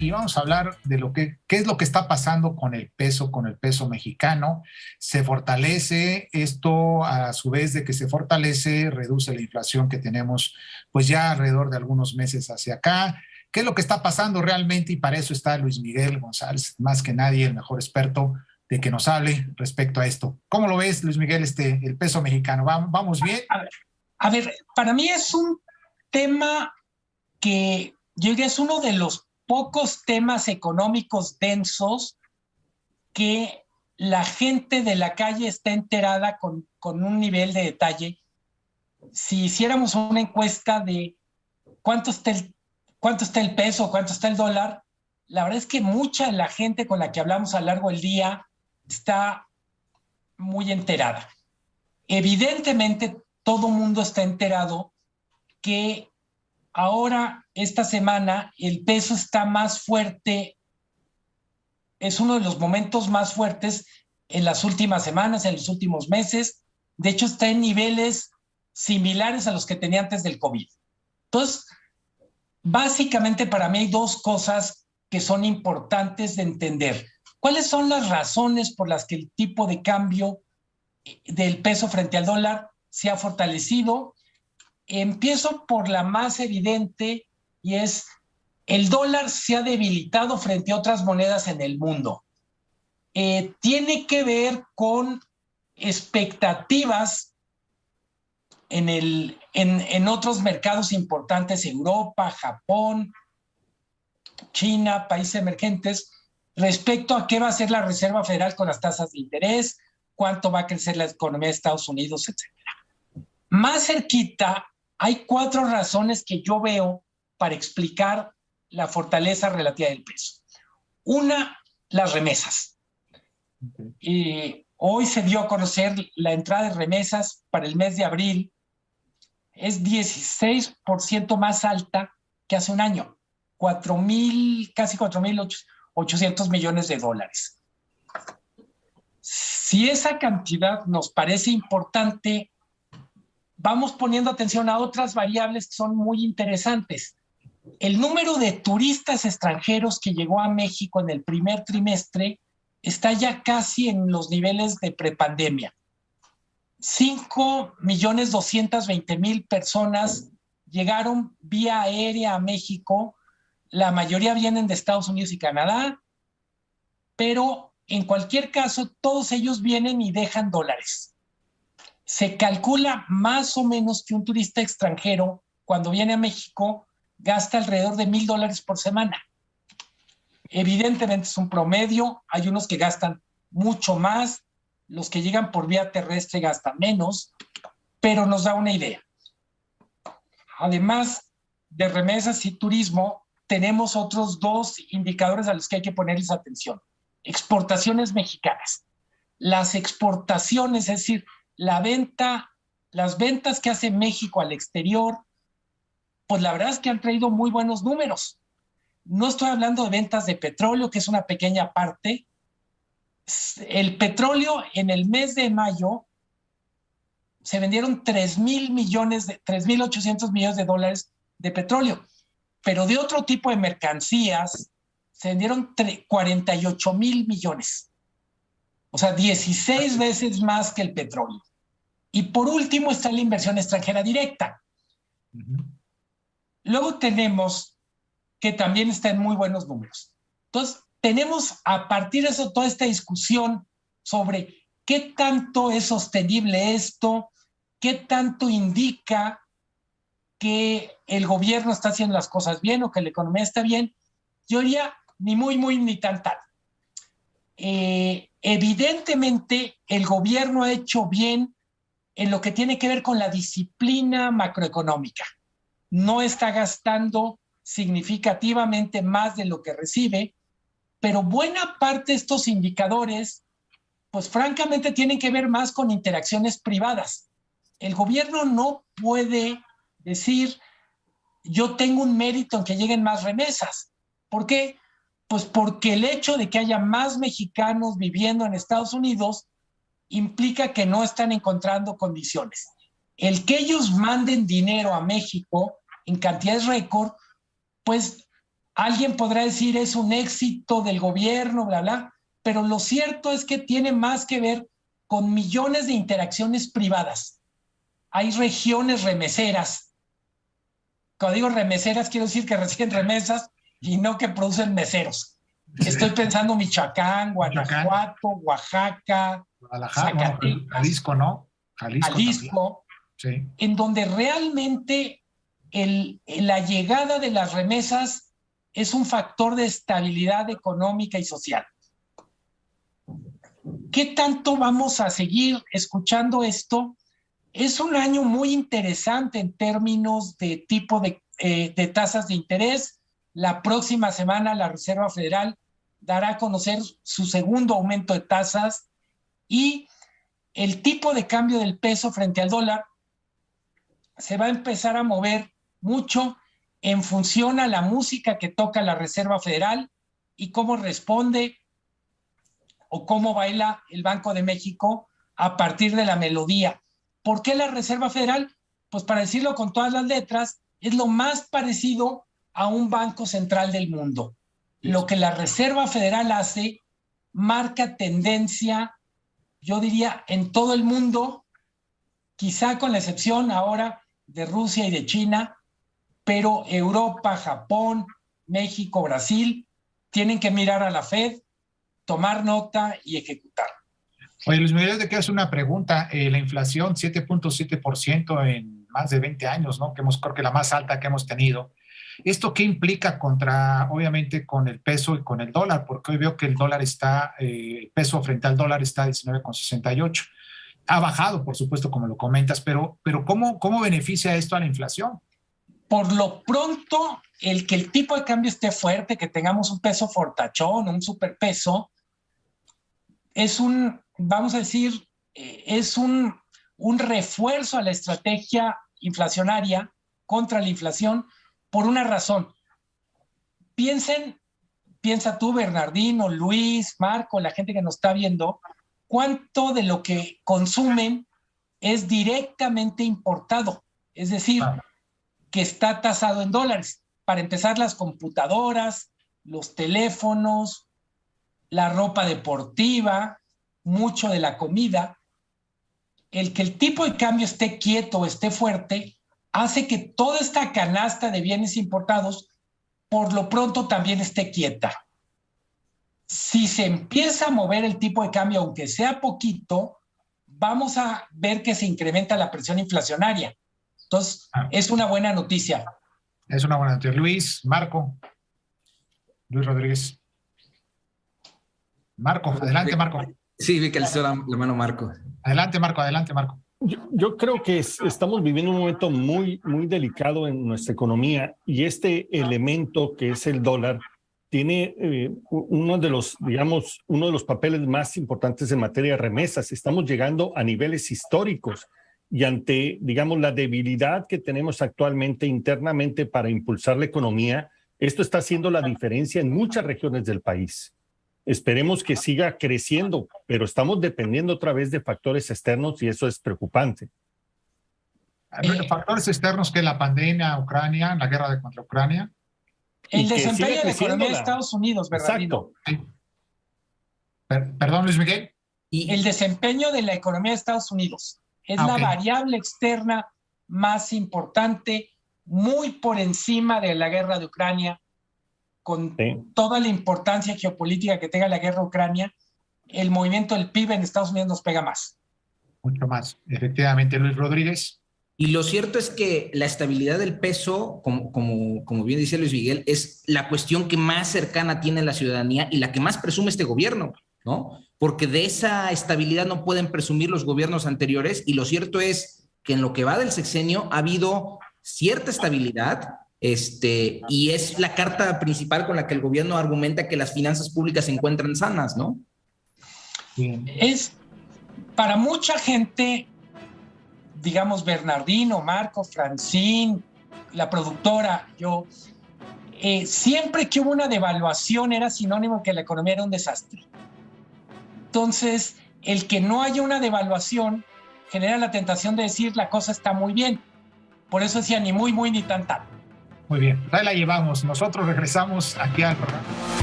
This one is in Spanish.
y vamos a hablar de qué es lo que está pasando con el peso mexicano. Se fortalece esto, a su vez de que se fortalece, reduce la inflación que tenemos pues ya alrededor de algunos meses hacia acá. ¿Qué es lo que está pasando realmente? Y para eso está Luis Miguel González, más que nadie el mejor experto de que nos hable respecto a esto. ¿Cómo lo ves, Luis Miguel, el peso mexicano? ¿Vamos bien? A ver, para mí es un tema que yo diría es uno de los pocos temas económicos densos que la gente de la calle está enterada con un nivel de detalle. Si hiciéramos una encuesta de cuánto está el peso, cuánto está el dólar, la verdad es que mucha de la gente con la que hablamos a lo largo del día está muy enterada. Evidentemente, todo mundo está enterado que ahora, esta semana, el peso está más fuerte, es uno de los momentos más fuertes en las últimas semanas, en los últimos meses. De hecho, está en niveles similares a los que tenía antes del COVID. Entonces, básicamente para mí hay dos cosas que son importantes de entender. ¿Cuáles son las razones por las que el tipo de cambio del peso frente al dólar se ha fortalecido? Empiezo por la más evidente y es el dólar se ha debilitado frente a otras monedas en el mundo. Tiene que ver con expectativas en otros mercados importantes, Europa, Japón, China, países emergentes, respecto a qué va a hacer la Reserva Federal con las tasas de interés, cuánto va a crecer la economía de Estados Unidos, etc. Más cerquita, hay 4 razones que yo veo para explicar la fortaleza relativa del peso. Una, las remesas. Hoy se dio a conocer la entrada de remesas para el mes de abril. Es 16% más alta que hace un año. Casi 4.800 millones de dólares. Si esa cantidad nos parece importante, vamos poniendo atención a otras variables que son muy interesantes. El número de turistas extranjeros que llegó a México en el primer trimestre está ya casi en los niveles de prepandemia. 5.220.000 personas llegaron vía aérea a México. La mayoría vienen de Estados Unidos y Canadá, pero en cualquier caso, todos ellos vienen y dejan dólares. Se calcula más o menos que un turista extranjero, cuando viene a México, gasta alrededor de $1,000 por semana. Evidentemente es un promedio, hay unos que gastan mucho más, los que llegan por vía terrestre gastan menos, pero nos da una idea. Además de remesas y turismo, tenemos otros 2 indicadores a los que hay que ponerles atención. Exportaciones mexicanas. Las exportaciones, es decir, las ventas que hace México al exterior, pues la verdad es que han traído muy buenos números. No estoy hablando de ventas de petróleo, que es una pequeña parte. El petróleo en el mes de mayo se vendieron 3.800 millones de dólares de petróleo, pero de otro tipo de mercancías se vendieron 48,000 millones. O sea, 16 veces más que el petróleo. Y por último está la inversión extranjera directa. Luego tenemos que también está en muy buenos números. Entonces, tenemos a partir de eso toda esta discusión sobre qué tanto es sostenible esto, qué tanto indica que el gobierno está haciendo las cosas bien o que la economía está bien. Yo diría ni muy, muy, ni tan, tan. Evidentemente, el gobierno ha hecho bien en lo que tiene que ver con la disciplina macroeconómica. No está gastando significativamente más de lo que recibe, pero buena parte de estos indicadores, pues francamente tienen que ver más con interacciones privadas. El gobierno no puede decir, yo tengo un mérito en que lleguen más remesas. ¿Por qué? Pues porque el hecho de que haya más mexicanos viviendo en Estados Unidos implica que no están encontrando condiciones. El que ellos manden dinero a México en cantidades récord, pues Alguien podrá decir es un éxito del gobierno, bla, bla, pero lo cierto es que tiene más que ver con millones de interacciones privadas. Hay regiones remeseras. Cuando digo remeseras, quiero decir que reciben remesas y no que producen meseros. Estoy pensando Michoacán, Guanajuato, Oaxaca, Guadalajara, bueno, Zacatecas, Jalisco, ¿no? Jalisco, sí. En donde realmente la llegada de las remesas es un factor de estabilidad económica y social. ¿Qué tanto vamos a seguir escuchando esto? Es un año muy interesante en términos de tipo de tasas de interés. La próxima semana la Reserva Federal dará a conocer su segundo aumento de tasas y el tipo de cambio del peso frente al dólar se va a empezar a mover mucho en función a la música que toca la Reserva Federal y cómo responde o cómo baila el Banco de México a partir de la melodía. ¿Por qué la Reserva Federal? Pues para decirlo con todas las letras, es lo más parecido a un banco central del mundo. Lo que la Reserva Federal hace marca tendencia, yo diría, en todo el mundo, quizá con la excepción ahora de Rusia y de China, pero Europa, Japón, México, Brasil, tienen que mirar a la Fed, tomar nota y ejecutar. Oye, Luis Miguel, te quiero hacer una pregunta. La inflación, 7.7% en más de 20 años, ¿no? Creo que la más alta que hemos tenido. ¿Esto qué implica obviamente, con el peso y con el dólar? Porque hoy veo que el dólar el peso frente al dólar está a 19,68. Ha bajado, por supuesto, como lo comentas, pero ¿cómo beneficia esto a la inflación? Por lo pronto, el que el tipo de cambio esté fuerte, que tengamos un peso fortachón, un superpeso, vamos a decir, es un refuerzo a la estrategia inflacionaria contra la inflación por una razón. Piensa tú, Bernardino, Luis, Marco, la gente que nos está viendo, cuánto de lo que consumen es directamente importado, es decir, que está tasado en dólares. Para empezar, las computadoras, los teléfonos, la ropa deportiva, mucho de la comida. El que el tipo de cambio esté quieto o esté fuerte hace que toda esta canasta de bienes importados por lo pronto también esté quieta. Si se empieza a mover el tipo de cambio, aunque sea poquito, vamos a ver que se incrementa la presión inflacionaria. Entonces, es una buena noticia. Es una buena noticia. Luis Rodríguez. Marco, adelante, Marco. Sí, vi que alzó la mano Marco. Adelante, Marco. Yo creo que estamos viviendo un momento muy, muy delicado en nuestra economía y este elemento que es el dólar tiene uno de los papeles más importantes en materia de remesas. Estamos llegando a niveles históricos y ante, la debilidad que tenemos actualmente internamente para impulsar la economía, esto está haciendo la diferencia en muchas regiones del país. Esperemos que siga creciendo, pero estamos dependiendo otra vez de factores externos y eso es preocupante. Factores externos que la pandemia, Ucrania, la guerra contra Ucrania. El desempeño de la economía de Estados Unidos, ¿verdad? Exacto. Sí. Perdón, Luis Miguel. El desempeño de la economía de Estados Unidos es la variable externa más importante, muy por encima de la guerra de Ucrania. Con toda la importancia geopolítica que tenga la guerra de Ucrania, el movimiento del PIB en Estados Unidos nos pega más. Mucho más, efectivamente, Luis Rodríguez. Y lo cierto es que la estabilidad del peso, como bien dice Luis Miguel, es la cuestión que más cercana tiene la ciudadanía y la que más presume este gobierno, ¿no? Porque de esa estabilidad no pueden presumir los gobiernos anteriores y lo cierto es que en lo que va del sexenio ha habido cierta estabilidad. Y es la carta principal con la que el gobierno argumenta que las finanzas públicas se encuentran sanas, ¿no? Es para mucha gente, digamos, Bernardino, Marco, Francín, la productora, yo, siempre que hubo una devaluación era sinónimo de que la economía era un desastre. Entonces, el que no haya una devaluación genera la tentación de decir la cosa está muy bien. Por eso decía ni muy, muy, ni tan, tan. Muy bien, ahí la llevamos. Nosotros regresamos aquí al programa.